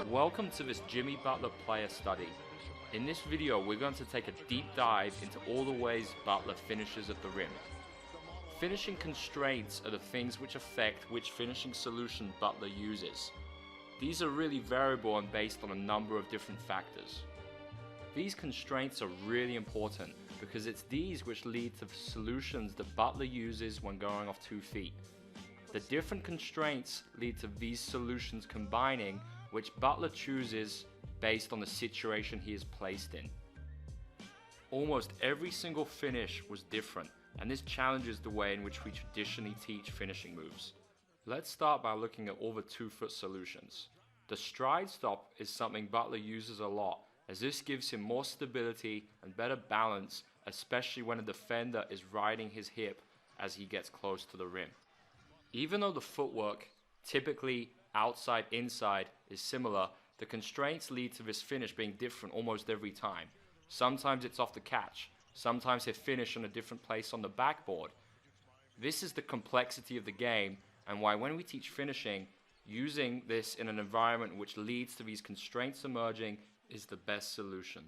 Welcome to this Jimmy Butler player study. In this video, we're going to take a deep dive into all the ways Butler finishes at the rim. Finishing constraints are the things which affect which finishing solution Butler uses. These are really variable and based on a number of different factors. These constraints are really important because it's these which lead to the solutions that Butler uses when going off 2 feet. The different constraints lead to these solutions combining, which Butler chooses based on the situation he is placed in. Almost every single finish was different, and this challenges the way in which we traditionally teach finishing moves. Let's start by looking at all the 2-foot solutions. The stride stop is something Butler uses a lot, as this gives him more stability and better balance, especially when a defender is riding his hip as he gets close to the rim. Even though the footwork, typically outside-inside, is similar, the constraints lead to this finish being different almost every time. Sometimes it's off the catch, sometimes they finish on a different place on the backboard. This is the complexity of the game, and why when we teach finishing, using this in an environment which leads to these constraints emerging is the best solution.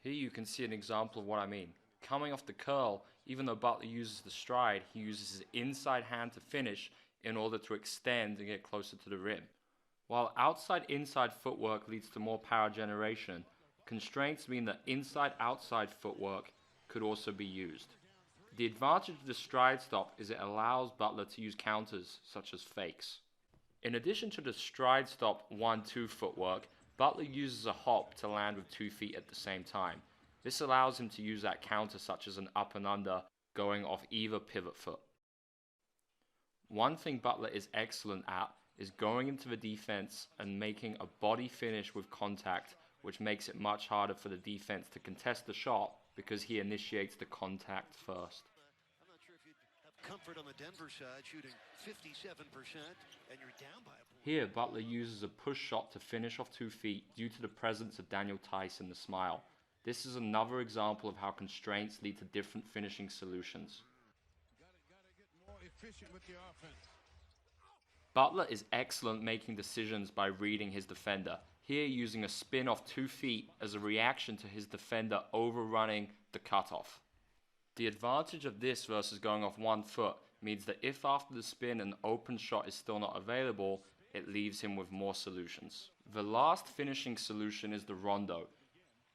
Here you can see an example of what I mean. Coming off the curl, even though Butler uses the stride, he uses his inside hand to finish in order to extend and get closer to the rim. While outside-inside footwork leads to more power generation, constraints mean that inside-outside footwork could also be used. The advantage of the stride stop is it allows Butler to use counters such as fakes. In addition to the stride stop 1-2 footwork, Butler uses a hop to land with 2 feet at the same time. This allows him to use that counter such as an up and under going off either pivot foot. One thing Butler is excellent at is going into the defense and making a body finish with contact, which makes it much harder for the defense to contest the shot because he initiates the contact first. I'm not sure if you'd have comfort on the Denver side shooting 57% and you're down by a point. Here, Butler uses a push shot to finish off 2 feet due to the presence of Daniel Tice in the smile. This is another example of how constraints lead to different finishing solutions. Gotta get more efficient with the offense. Butler is excellent making decisions by reading his defender, here using a spin off 2 feet as a reaction to his defender overrunning the cutoff. The advantage of this versus going off 1 foot means that if after the spin an open shot is still not available, it leaves him with more solutions. The last finishing solution is the rondo,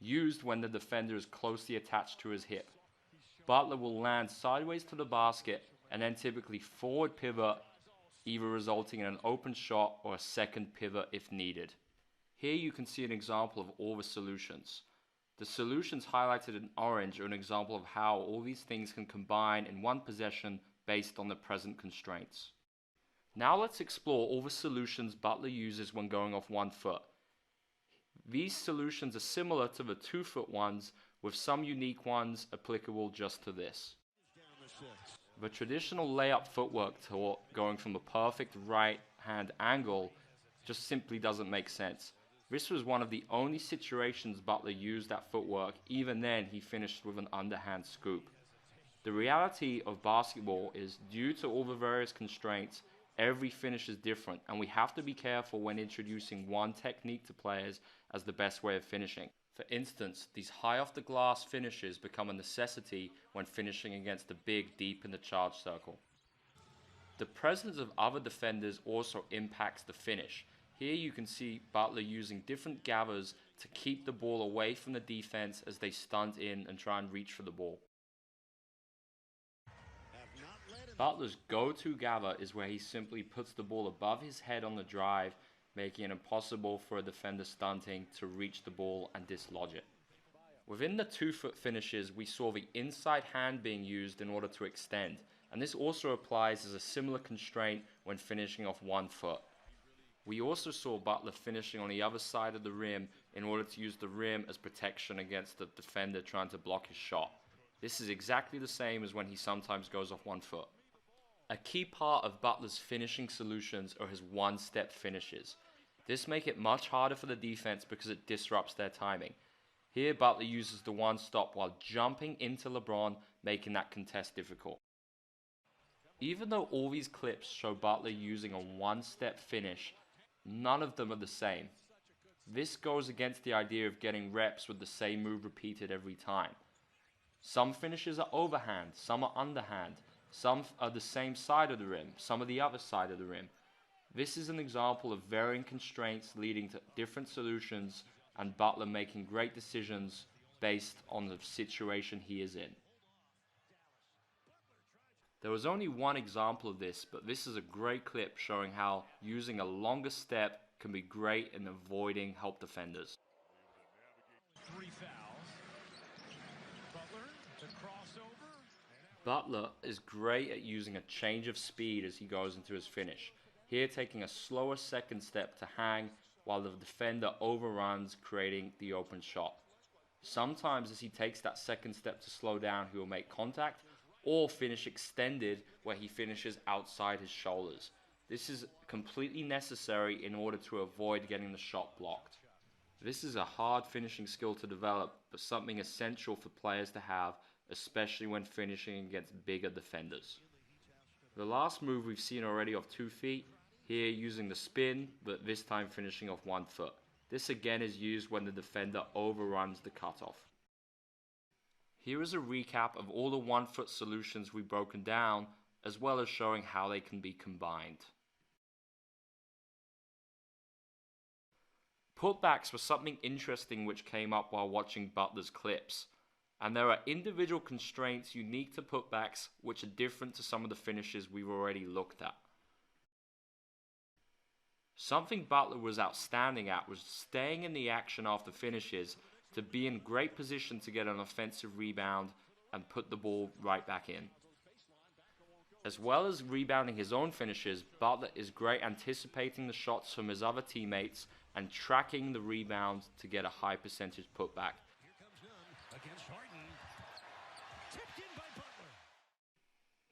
used when the defender is closely attached to his hip. Butler will land sideways to the basket and then typically forward pivot, either resulting in an open shot or a second pivot if needed. Here you can see an example of all the solutions. The solutions highlighted in orange are an example of how all these things can combine in one possession based on the present constraints. Now let's explore all the solutions Butler uses when going off 1 foot. These solutions are similar to the 2-foot ones, with some unique ones applicable just to this. The traditional layup footwork taught going from the perfect right hand angle just simply doesn't make sense. This was one of the only situations Butler used that footwork, even then he finished with an underhand scoop. The reality of basketball is, due to all the various constraints, every finish is different, and we have to be careful when introducing one technique to players as the best way of finishing. For instance, these high off the glass finishes become a necessity when finishing against the big deep in the charge circle. The presence of other defenders also impacts the finish. Here you can see Butler using different gathers to keep the ball away from the defense as they stunt in and try and reach for the ball. Butler's go-to gather is where he simply puts the ball above his head on the drive, making it impossible for a defender stunting to reach the ball and dislodge it. Within the 2-foot finishes, we saw the inside hand being used in order to extend, and this also applies as a similar constraint when finishing off 1 foot. We also saw Butler finishing on the other side of the rim in order to use the rim as protection against the defender trying to block his shot. This is exactly the same as when he sometimes goes off 1 foot. A key part of Butler's finishing solutions are his one-step finishes. This makes it much harder for the defense because it disrupts their timing. Here Butler uses the one-stop while jumping into LeBron, making that contest difficult. Even though all these clips show Butler using a one-step finish, None of them are the same. This goes against the idea of getting reps with the same move repeated every time. Some finishes are overhand, some are underhand, some are the same side of the rim, some are the other side of the rim. This is an example of varying constraints leading to different solutions and Butler making great decisions based on the situation he is in. There was only one example of this, but this is a great clip showing how using a longer step can be great in avoiding help defenders. 3 fouls. Butler to crossover. Butler is great at using a change of speed as he goes into his finish. Here taking a slower second step to hang while the defender overruns, creating the open shot. Sometimes as he takes that second step to slow down, he will make contact or finish extended where he finishes outside his shoulders. This is completely necessary in order to avoid getting the shot blocked. This is a hard finishing skill to develop, but something essential for players to have, especially when finishing against bigger defenders. The last move we've seen already of 2 feet, here using the spin, but this time finishing off 1 foot. This again is used when the defender overruns the cutoff. Here is a recap of all the 1 foot solutions we've broken down, as well as showing how they can be combined. Putbacks were something interesting which came up while watching Butler's clips, and there are individual constraints unique to putbacks which are different to some of the finishes we've already looked at. Something Butler was outstanding at was staying in the action after finishes to be in great position to get an offensive rebound and put the ball right back in. As well as rebounding his own finishes, Butler is great anticipating the shots from his other teammates and tracking the rebound to get a high percentage putback. Here comes Nunn against Harden. Tipped in by Butler.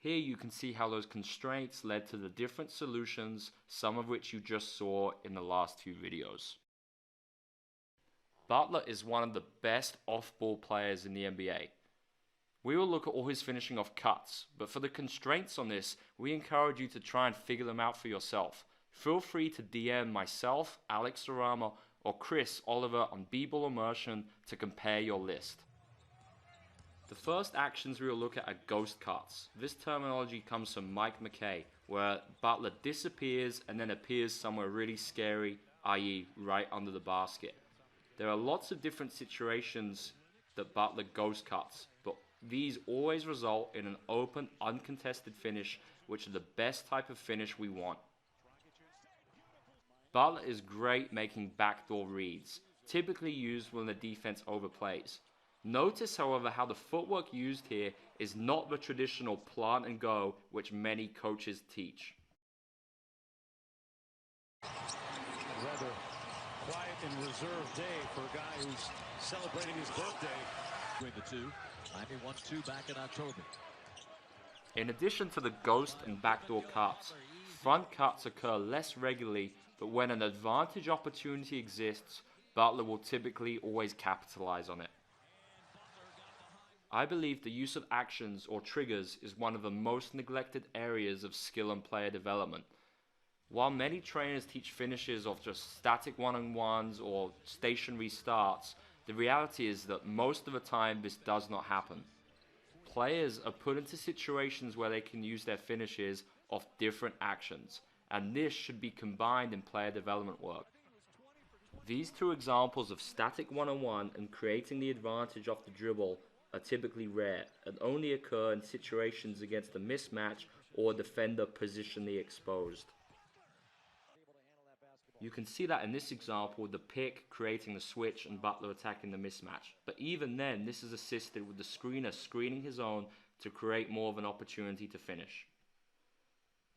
Here you can see how those constraints led to the different solutions, some of which you just saw in the last 2 videos. Butler is one of the best off-ball players in the NBA. We will look at all his finishing off cuts, but for the constraints on this, we encourage you to try and figure them out for yourself. Feel free to DM myself, Alex Sarama, or Chris Oliver on B-Ball Immersion to compare your list. The first actions we will look at are ghost cuts. This terminology comes from Mike McKay, where Butler disappears and then appears somewhere really scary, i.e. right under the basket. There are lots of different situations that Butler ghost cuts, but these always result in an open, uncontested finish, which are the best type of finish we want. Butler is great making backdoor reads, typically used when the defense overplays. Notice, however, how the footwork used here is not the traditional plant and go which many coaches teach. Rather quiet and reserved day for a guy who's celebrating his birthday. Between the two, Miami 1-2 back in October. In addition to the ghost and backdoor cuts, front cuts occur less regularly, but when an advantage opportunity exists, Butler will typically always capitalize on it. I believe the use of actions or triggers is one of the most neglected areas of skill and player development. While many trainers teach finishes of just static one-on-ones or stationary starts, the reality is that most of the time this does not happen. Players are put into situations where they can use their finishes of different actions, and this should be combined in player development work. These 2 examples of static one-on-one and creating the advantage off the dribble are typically rare and only occur in situations against a mismatch or a defender positionally exposed. You can see that in this example with the pick creating the switch and Butler attacking the mismatch. But even then, this is assisted with the screener screening his own to create more of an opportunity to finish.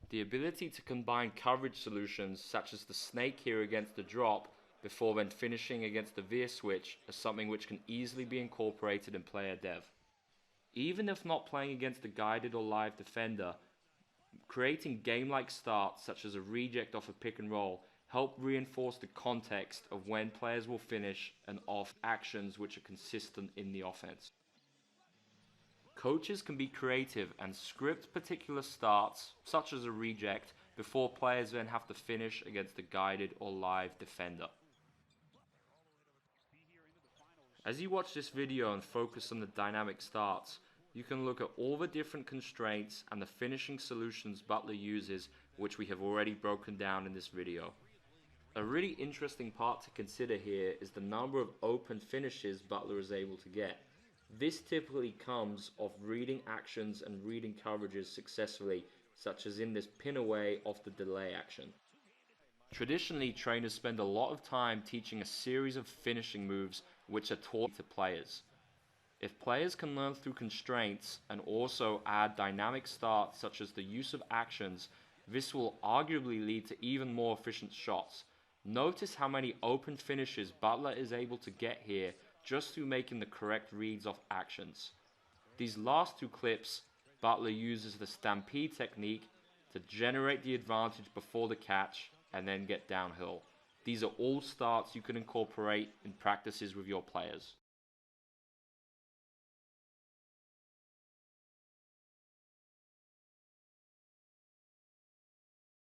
The ability to combine coverage solutions such as the snake here against the drop before then finishing against the veer switch is something which can easily be incorporated in player dev. Even if not playing against a guided or live defender, creating game-like starts such as a reject off a pick and roll help reinforce the context of when players will finish and off actions which are consistent in the offense. Coaches can be creative and script particular starts, such as a reject, before players then have to finish against a guided or live defender. As you watch this video and focus on the dynamic starts, you can look at all the different constraints and the finishing solutions Butler uses, which we have already broken down in this video. A really interesting part to consider here is the number of open finishes Butler is able to get. This typically comes of reading actions and reading coverages successfully, such as in this pin away off the delay action. Traditionally, trainers spend a lot of time teaching a series of finishing moves which are taught to players. If players can learn through constraints and also add dynamic starts such as the use of actions, this will arguably lead to even more efficient shots. Notice how many open finishes Butler is able to get here just through making the correct reads off actions. These last two clips, Butler uses the stampede technique to generate the advantage before the catch and then get downhill. These are all starts you can incorporate in practices with your players.